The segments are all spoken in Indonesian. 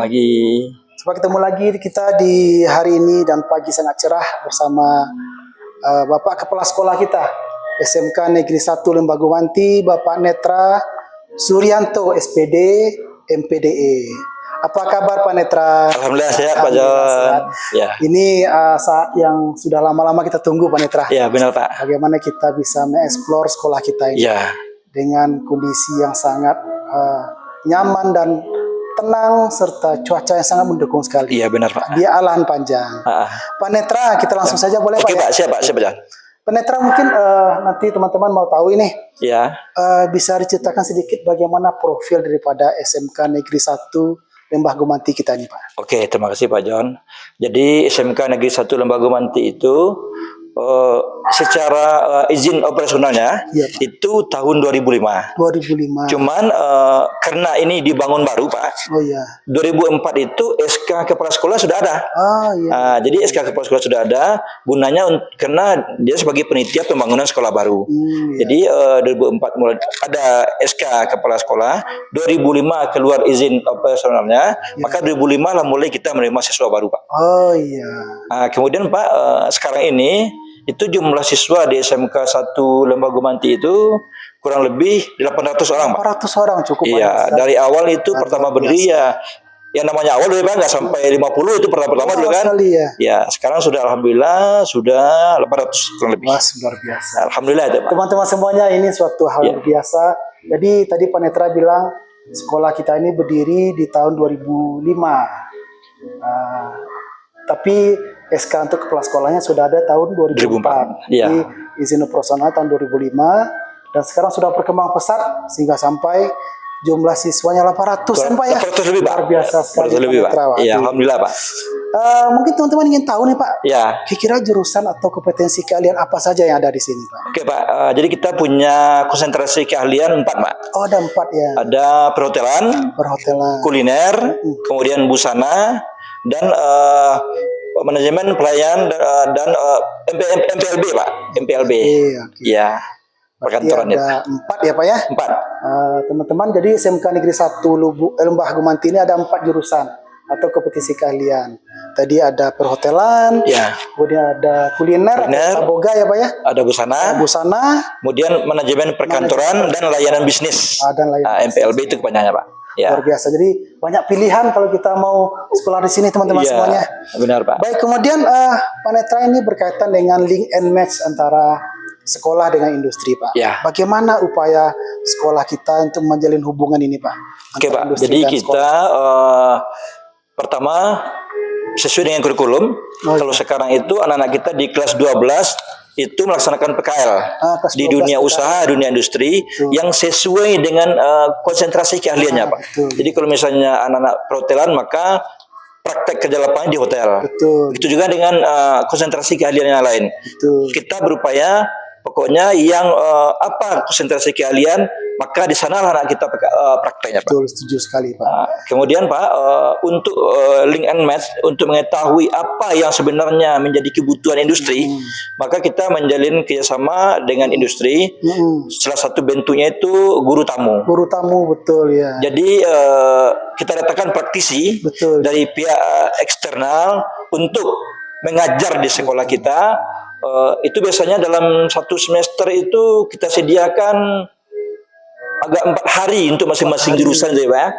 lagi. Sampai ketemu lagi kita di hari ini dan pagi sangat cerah bersama Bapak Kepala Sekolah kita SMK Negeri 1 Lembagomanti, Bapak Netra Suryanto SPD MPDE. Apa kabar Pak Netra? Alhamdulillah sehat Pak John. Ya. Ini saat yang sudah lama-lama kita tunggu Pak Netra. Ya benar Pak. Bagaimana kita bisa mengeksplor sekolah kita ini dengan kondisi yang sangat nyaman dan tenang serta cuaca yang sangat mendukung sekali. Iya benar Pak. Di alahan panjang. Pak Netra, kita langsung saja boleh Oke, Pak? Pak, siap John. Pak Netra, mungkin nanti teman-teman mau tahu ini. Ya. Bisa diceritakan sedikit bagaimana profil daripada SMK Negeri 1 Lembagomanti kita ini Pak. Oke, terima kasih Pak John. Jadi SMK Negeri 1 Lembagomanti itu secara izin operasionalnya itu tahun 2005. 2005. Cuman karena ini dibangun baru Pak. Oh iya. 2004 itu SK Kepala Sekolah sudah ada. Oh iya. Jadi SK Kepala Sekolah sudah ada, gunanya karena dia sebagai penitia pembangunan sekolah baru. Jadi 2004 mulai ada SK Kepala Sekolah, 2005 keluar izin operasionalnya, maka 2005 lah mulai kita menerima siswa baru Pak. Oh iya. Kemudian Pak sekarang ini itu jumlah siswa di SMK 1 Lembagomanti itu kurang lebih 800 orang Pak. 800 orang cukup banyak. Iya, dari awal itu pertama berdiri ya, yang namanya awal dulu Pak, nggak sampai 50 itu pertama dulu kan. Ya, sekarang sudah alhamdulillah sudah 800 kurang lebih. Wah, luar biasa. Alhamdulillah itu Pak. Teman-teman semuanya, ini suatu hal yang biasa. Jadi tadi Pak Netra bilang sekolah kita ini berdiri di tahun 2005. Tapi SK untuk kepala sekolahnya sudah ada tahun 2004. Jadi izin operasional tahun 2005 dan sekarang sudah berkembang pesat sehingga sampai jumlah siswanya 800 Pak ya. 800 lebih Pak. Luar biasa sekali. 800 lebih Pak. Iya, alhamdulillah Pak. Mungkin teman-teman ingin tahu nih Pak. Ya. Kira-kira jurusan atau kompetensi kalian apa saja yang ada di sini Pak? Oke Pak. Jadi kita punya konsentrasi keahlian 4 Pak. Oh, ada 4 ya. Ada perhotelan, kuliner, kemudian busana, dan manajemen pelayanan dan MPLB Pak, MPLB. Ya, perkantoran itu. Ada 4 ya Pak ya? 4. Teman-teman, jadi SMK Negeri 1 Lembagomanti ini ada 4 jurusan atau kompetisi keahlian. Tadi ada perhotelan, kemudian ada kuliner, boga ya Pak ya? Ada busana, kemudian manajemen perkantoran dan layanan bisnis. MPLB itu kepanjangannya Pak. Ya. Luar biasa. Jadi banyak pilihan kalau kita mau sekolah di sini teman-teman semuanya. Benar Pak. Baik, kemudian Pak Netra, ini berkaitan dengan link and match antara sekolah dengan industri Pak. Bagaimana upaya sekolah kita untuk menjalin hubungan ini Pak? Oke Pak. Jadi kita pertama sesuai dengan kurikulum. Kalau sekarang itu anak-anak kita di kelas 12 itu melaksanakan PKL di dunia usaha, dunia industri yang sesuai dengan konsentrasi keahliannya Pak. Jadi kalau misalnya anak-anak perhotelan maka praktek kerja lapangan di hotel. Begitu juga dengan konsentrasi keahlian yang lain. Kita berupaya pokoknya yang apa konsentrasi keahlian maka di sana anak kita prakteknya Pak. Betul, setuju sekali Pak. Kemudian Pak untuk link and match untuk mengetahui apa yang sebenarnya menjadi kebutuhan industri, maka kita menjalin kerjasama dengan industri. Salah satu bentuknya itu guru tamu. Guru tamu, betul ya. Jadi kita datangkan praktisi dari pihak eksternal untuk mengajar di sekolah kita. Itu biasanya dalam satu semester itu kita sediakan agak 4 hari untuk masing-masing jurusan ya Pak,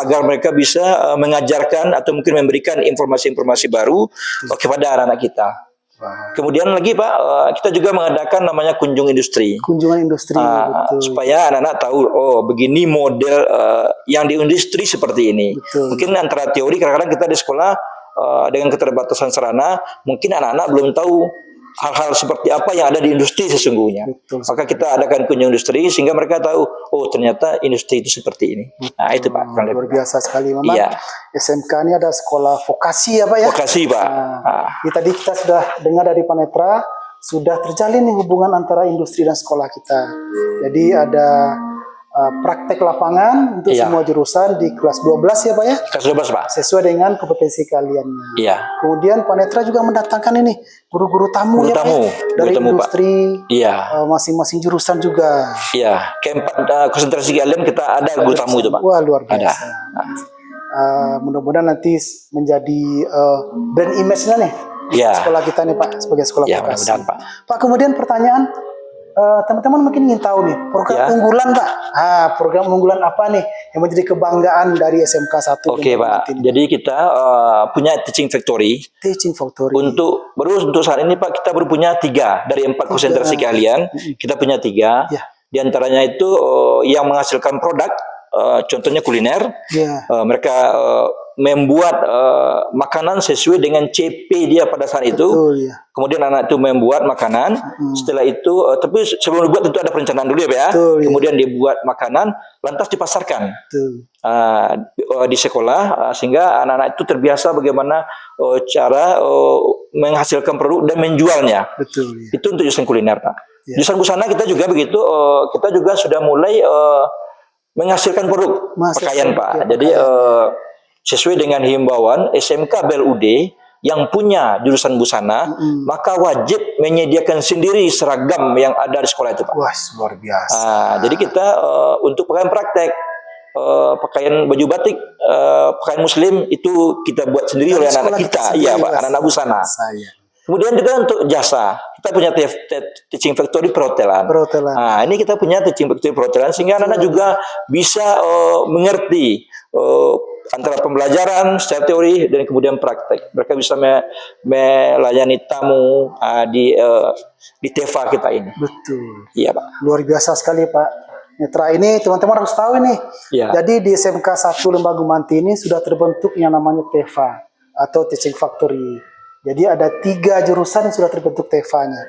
agar mereka bisa mengajarkan atau mungkin memberikan informasi-informasi baru kepada anak-anak kita. Kemudian lagi Pak, kita juga mengadakan namanya kunjung industri. Kunjungan industri, supaya anak-anak tahu, oh begini model yang di industri seperti ini. Mungkin antara teori kadang-kadang kita di sekolah dengan keterbatasan sarana, mungkin anak-anak belum tahu hal-hal seperti apa yang ada di industri sesungguhnya. Maka kita adakan kunjung industri sehingga mereka tahu, oh ternyata industri itu seperti ini. Nah itu Pak. Luar biasa sekali memang. SMK ini ada sekolah vokasi ya Pak ya? Vokasi Pak. Tadi kita sudah dengar dari Pak Netra, sudah terjalin hubungan antara industri dan sekolah kita. Jadi ada praktek lapangan untuk semua jurusan di kelas 12 ya Pak ya? Kelas 12 Pak. Sesuai dengan kompetensi kaliannya. Kemudian Pak Netra juga mendatangkan ini guru-guru tamu ya Pak ya? Dari industri, masing-masing jurusan juga. Keempat konsentrasi kalian kita ada guru tamu itu Pak. Wah luar biasa. Mudah-mudahan nanti menjadi brand image-nya nih sekolah kita nih Pak, sebagai sekolah vokasi. Pak. Pak, kemudian pertanyaan, teman-teman mungkin ingin tahu nih program unggulan Pak. Program unggulan apa nih yang menjadi kebanggaan dari SMK 1? Oke Pak, jadi kita punya teaching factory. Teaching factory. Untuk saat ini Pak, kita baru punya 3 dari 4 konsentrasi keahlian. Kita punya 3. Di antaranya itu yang menghasilkan produk. Contohnya kuliner, mereka membuat makanan sesuai dengan CP dia pada saat itu. Kemudian anak itu membuat makanan. Setelah itu, tapi sebelum dibuat tentu ada perencanaan dulu ya Pak ya. Kemudian dibuat makanan, lantas dipasarkan di sekolah, sehingga anak-anak itu terbiasa bagaimana cara menghasilkan produk dan menjualnya. Itu untuk jurusan kuliner Pak. Jurusan busana kita juga begitu. Kita juga sudah mulai menghasilkan produk pakaian Pak. Jadi sesuai dengan himbauan SMK BLUD yang punya jurusan busana, maka wajib menyediakan sendiri seragam yang ada di sekolah itu Pak. Wah, luar biasa. Jadi kita untuk pakaian praktek, pakaian baju batik, pakaian muslim itu kita buat sendiri oleh anak-anak kita. Iya Pak, anak-anak busana. Kemudian juga untuk jasa, kita punya teaching factory perhotelan. Ini kita punya teaching factory perhotelan sehingga anak-anak juga bisa mengerti antara pembelajaran secara teori dan kemudian praktek. Mereka bisa melayani tamu di TEFA kita ini. Betul. Iya Pak. Luar biasa sekali Pak. Netra ini teman-teman harus tahu ini. Jadi di SMK 1 Lembah Gumanti ini sudah terbentuk yang namanya TEFA atau Teaching Factory. Jadi ada 3 jurusan yang sudah terbentuk TEFA-nya.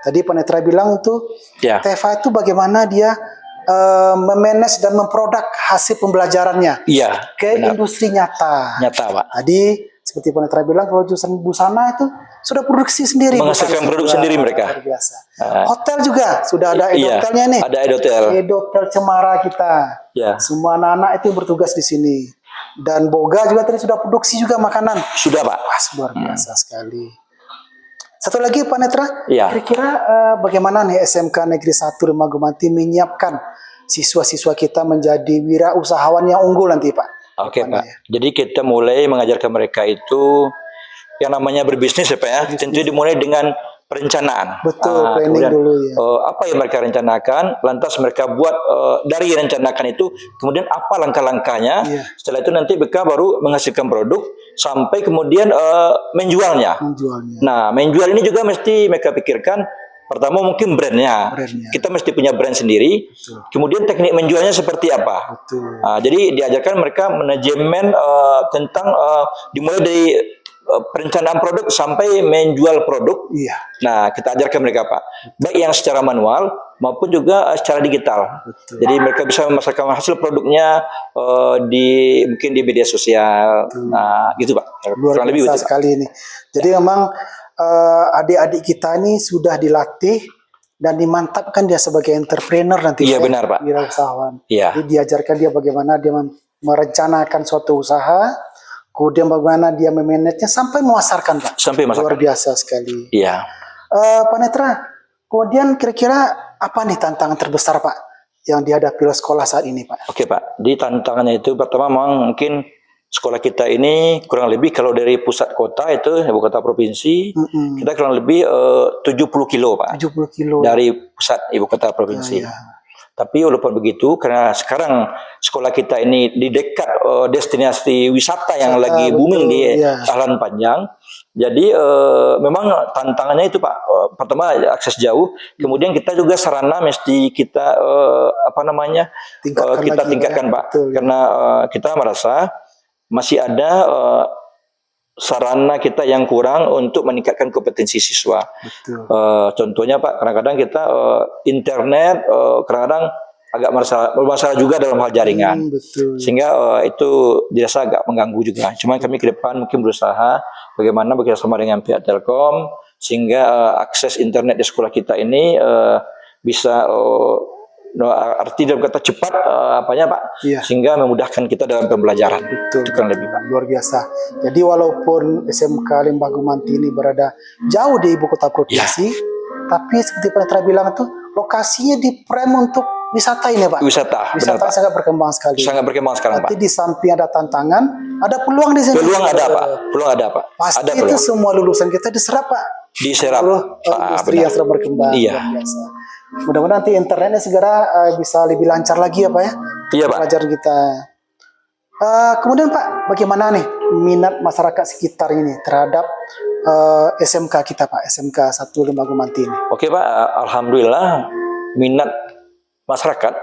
Tadi Pak Netra bilang tuh TEFA itu bagaimana dia memanage dan memproduk hasil pembelajarannya ke industri nyata. Pak. Tadi seperti Pak Netra bilang kalau jurusan busana itu sudah produksi sendiri. Menghasilkan produk sendiri mereka. Luar biasa. Hotel juga sudah ada edotelnya nih. Ada edotel. Edotel Cemara kita. Semua anak-anak itu bertugas di sini. Dan Boga juga tadi sudah produksi juga makanan. Sudah Pak. Wah, luar biasa sekali. Satu lagi Pak Netra, Iya. kira-kira bagaimana nih SMK Negeri 1 Lembah Gumanti menyiapkan siswa-siswa kita menjadi wirausahawan yang unggul nanti Pak? Oke Pak, jadi kita mulai mengajarkan mereka itu yang namanya berbisnis ya Pak ya, tentu dimulai dengan perencanaan. Betul, planning kemudian, dulu ya. Apa yang mereka rencanakan, lantas mereka buat dari rencanakan itu, kemudian apa langkah-langkahnya, setelah itu nanti mereka baru menghasilkan produk, sampai kemudian menjualnya. Nah, menjual ini juga mesti mereka pikirkan, pertama mungkin brandnya. Kita mesti punya brand sendiri. Betul. Kemudian teknik menjualnya seperti apa. Jadi diajarkan mereka manajemen tentang dimulai dari perencanaan produk sampai menjual produk. Nah, kita ajarkan mereka Pak, baik yang secara manual maupun juga secara digital. Jadi mereka bisa memasarkan hasil produknya mungkin di media sosial. Nah, gitu Pak. Luar biasa sekali ini. Jadi memang adik-adik kita ini sudah dilatih dan dimantapkan dia sebagai entrepreneur nanti. Iya benar Pak. Wirausahawan. Jadi diajarkan dia bagaimana dia merencanakan suatu usaha, kemudian bagaimana dia memanagenya sampai memasarkan Pak. Sampai memasarkan. Luar biasa sekali. Iya. Pak Netra, kemudian kira-kira apa nih tantangan terbesar Pak yang dihadapi oleh sekolah saat ini Pak? Oke Pak, di tantangannya itu pertama memang mungkin sekolah kita ini kurang lebih kalau dari pusat kota itu ibu kota provinsi kita kurang lebih 70 kilo Pak. 70 kilo. Dari pusat ibu kota provinsi. Tapi walaupun begitu, karena sekarang sekolah kita ini di dekat destinasi wisata yang lagi booming di Ahlan Panjang, jadi memang tantangannya itu Pak, pertama akses jauh, kemudian kita juga sarana mesti kita tingkatkan Pak, karena kita merasa masih ada sarana kita yang kurang untuk meningkatkan kompetensi siswa. Contohnya Pak, kadang-kadang kita internet kadang-kadang agak bermasalah juga dalam hal jaringan, sehingga itu dirasa agak mengganggu juga. Cuma kami ke depan mungkin berusaha bagaimana bekerjasama dengan pihak Telkom sehingga akses internet di sekolah kita ini bisa arti dalam kata cepat Pak, sehingga memudahkan kita dalam pembelajaran. Itu kan lebih Pak. Luar biasa. Jadi walaupun SMK Lembah Gumanti ini berada jauh di ibu kota provinsi, tapi seperti Pak Netra bilang tuh lokasinya di prem untuk wisata ini Pak. Wisata, Wisata benar, Pak. sangat berkembang sekali. Sangat berkembang sekarang, Nanti Pak. di samping ada tantangan, ada peluang di sini. Peluang ada, Pak. Peluang ada, Pak. Pasti Ada itu peluang. semua lulusan kita diserap Pak. Diserap. Industri yang sedang berkembang. Iya. Luar biasa. Mudah-mudahan nanti internetnya segera bisa lebih lancar lagi ya Pak ya. Iya, Pak. Pelajaran kita. Kemudian Pak, bagaimana nih minat masyarakat sekitar ini terhadap SMK kita Pak, SMK 1 Lembah Gumanti ini? Oke, Pak. Alhamdulillah minat masyarakat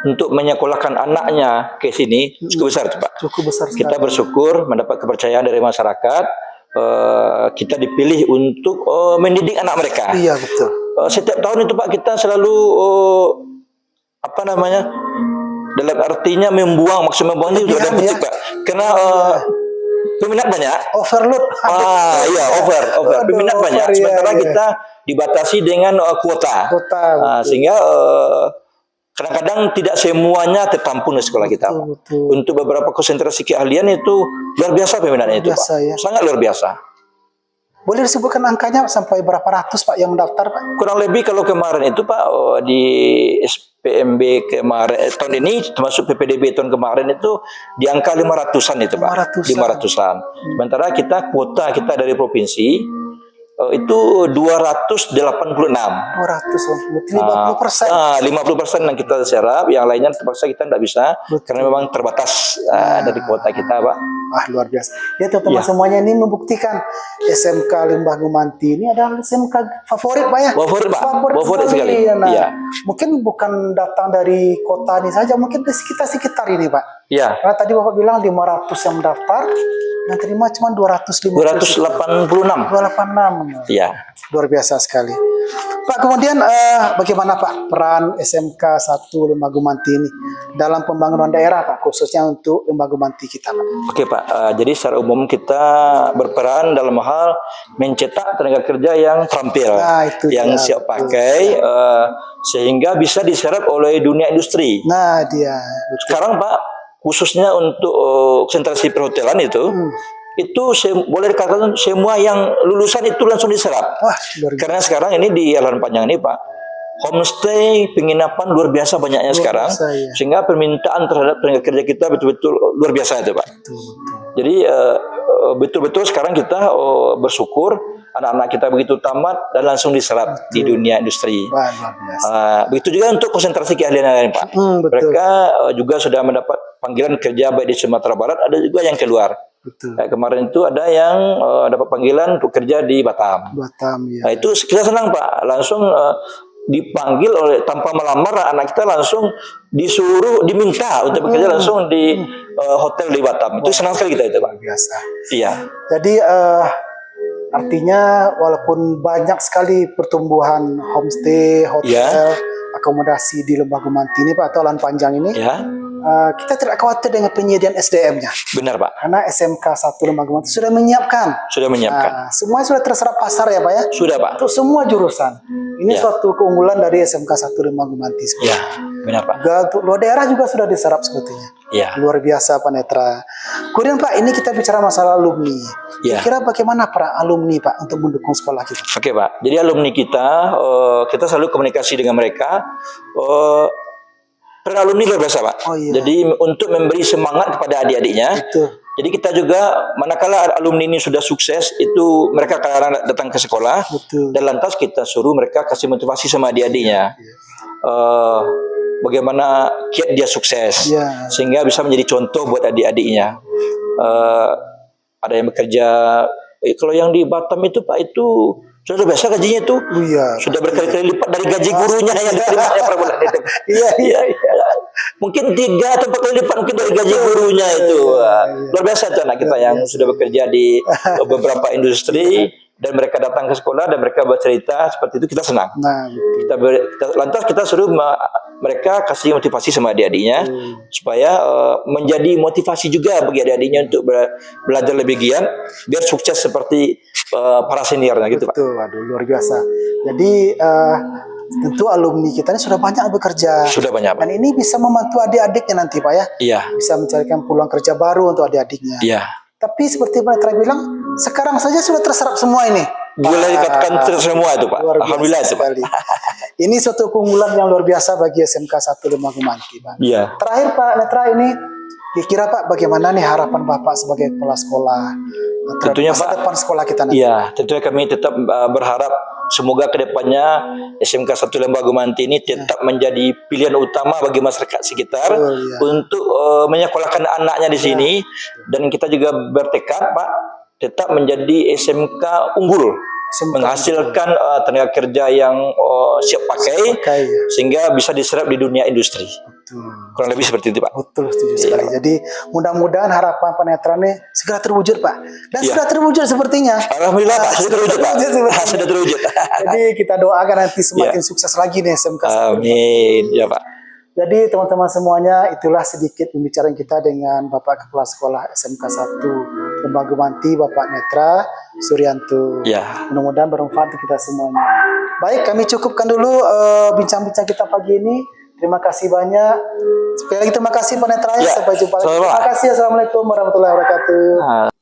untuk menyekolahkan anaknya ke sini cukup besar, Pak. Cukup besar sekali. Kita bersyukur mendapat kepercayaan dari masyarakat. Kita dipilih untuk mendidik anak mereka. Iya betul. Setiap tahun itu Pak kita selalu dalam artinya membuang itu ada petik, Pak. Karena peminat banyak. Overload. Iya, over. Peminat banyak. Sementara kita dibatasi dengan kuota. Sehingga kadang-kadang tidak semuanya tertampung di sekolah kita, Pak. Untuk beberapa konsentrasi keahlian itu luar biasa peminatnya itu, Pak. Ya. Sangat luar biasa. Boleh disebutkan angkanya sampai berapa ratus Pak yang mendaftar, Pak? Kurang lebih kalau kemarin itu Pak di SPMB kemarin tahun ini termasuk PPDB tahun kemarin itu di angka 500-an itu Pak. 500-an. Sementara kita kuota kita dari provinsi itu 286. 200, berarti 50%. 50% yang kita serap, yang lainnya terpaksa kita tidak bisa. Betul. Karena memang terbatas dari kuota kita, Pak. Luar biasa. Ya teman-teman semuanya ini membuktikan SMK Lembah Gumanti ini adalah SMK favorit Pak ya. Favorit Pak. Favorit sekali. Iya. Mungkin bukan datang dari kota ini saja, mungkin di sekitar ini Pak. Iya. Karena tadi Bapak bilang 500 yang mendaftar, yang terima cuma 286. 286. Iya. Luar biasa sekali. Pak, kemudian bagaimana Pak peran SMK 1 Lembah Gumanti ini dalam pembangunan daerah Pak, khususnya untuk Lembah Gumanti kita Pak? Oke Pak, jadi secara umum kita berperan dalam hal mencetak tenaga kerja yang terampil, yang siap pakai, sehingga bisa diserap oleh dunia industri. Nah dia. Betul. Sekarang Pak, khususnya untuk konsentrasi perhotelan itu boleh dikatakan semua yang lulusan itu langsung diserap. Karena sekarang ini di Jalan Panjang ini Pak, homestay, penginapan luar biasa banyaknya sekarang, sehingga permintaan terhadap tenaga kerja kita betul-betul luar biasa itu Pak. Jadi betul-betul sekarang kita bersyukur anak-anak kita begitu tamat dan langsung diserap di dunia industri. Begitu juga untuk konsentrasi keahlian lain Pak. Mereka juga sudah mendapat panggilan kerja baik di Sumatera Barat, ada juga yang keluar. Kemarin itu ada yang dapat panggilan untuk kerja di Batam. Ya. Nah, itu kita senang Pak, langsung dipanggil oleh tanpa melamar, anak kita langsung diminta untuk bekerja langsung di hotel di Batam. Itu senang sekali kita itu Pak. Biasa. Iya. Jadi artinya walaupun banyak sekali pertumbuhan homestay, hotel, akomodasi di Lembah Gumanti ini Pak, atau Lan Panjang ini, kita tidak khawatir dengan penyediaan SDM-nya. Benar Pak. Karena SMK 1 Lembah Gumanti sudah menyiapkan. Semuanya sudah terserap pasar ya Pak ya? Sudah Pak. Untuk semua jurusan. Ini suatu keunggulan dari SMK 1 Lembah Gumanti. Iya, benar Pak. Untuk luar daerah juga sudah diserap sebetulnya. Luar biasa Pak Netra. Kemudian Pak, ini kita bicara masalah alumni. Kira-kira bagaimana para alumni Pak untuk mendukung sekolah kita? Oke Pak, jadi alumni kita selalu komunikasi dengan mereka. Peran alumni luar biasa Pak. Jadi untuk memberi semangat kepada adik-adiknya. Jadi kita juga manakala alumni ini sudah sukses, itu mereka kadang datang ke sekolah. Dan lantas kita suruh mereka kasih motivasi sama adik-adiknya. Bagaimana kiat dia sukses, sehingga bisa menjadi contoh buat adik-adiknya. Ada yang bekerja, kalau yang di Batam itu Pak, itu sudah biasa gajinya itu, sudah berkali-kali lipat dari gaji gurunya yang diterimanya per bulan itu. Mungkin 3 atau 4 kali lipat mungkin dari gaji gurunya itu. Luar biasa itu anak kita yang sudah bekerja di beberapa industri, dan mereka datang ke sekolah dan mereka bercerita seperti itu, kita senang. Lantas kita suruh mereka kasih motivasi sama adik-adiknya, supaya menjadi motivasi juga bagi adik-adiknya untuk belajar lebih giat, biar sukses seperti para seniornya gitu Pak. Waduh, luar biasa. Jadi tentu alumni kita ini sudah banyak bekerja. Sudah banyak Pak. Dan ini bisa membantu adik-adiknya nanti Pak ya. Iya. Bisa mencarikan peluang kerja baru untuk adik-adiknya. Iya. Tapi seperti Pak Netra bilang, sekarang saja sudah terserap semua ini. boleh dikatakan semua itu Pak. Luar biasa Alhamdulillah itu Pak. sekali. Ini suatu keunggulan yang luar biasa bagi SMK 1 Lembah Gumanti, Pak. Iya. Terakhir Pak Netra, ini kira Pak bagaimana nih harapan Bapak sebagai kepala sekolah Tentunya masa Pak, depan sekolah kita nanti? Iya, tentunya kami tetap berharap semoga kedepannya SMK 1 Lembah Gumanti ini tetap menjadi pilihan utama bagi masyarakat sekitar untuk menyekolahkan anaknya di sini, dan kita juga bertekad Pak tetap menjadi SMK unggul, menghasilkan tenaga kerja yang siap pakai, sehingga bisa diserap di dunia industri. Kurang lebih seperti itu Pak. Betul, setuju sekali. Jadi mudah-mudahan harapan Penetra ini segera terwujud Pak. Dan sudah terwujud sepertinya. Alhamdulillah Pak, sudah terwujud Pak. Sudah terwujud. Jadi kita doakan nanti semakin sukses lagi nih SMK. Amin. Ya Pak. Jadi teman-teman semuanya, itulah sedikit pembicaraan kita dengan Bapak Kepala Sekolah SMK 1 Lembah Gumanti, Bapak Netra Suryanto. Ya. Mudah-mudahan bermanfaat untuk kita semuanya. Baik, kami cukupkan dulu bincang-bincang kita pagi ini. Terima kasih banyak. Sekali lagi terima kasih Pak Netra. Sampai jumpa lagi. Terima kasih. Assalamualaikum warahmatullahi wabarakatuh.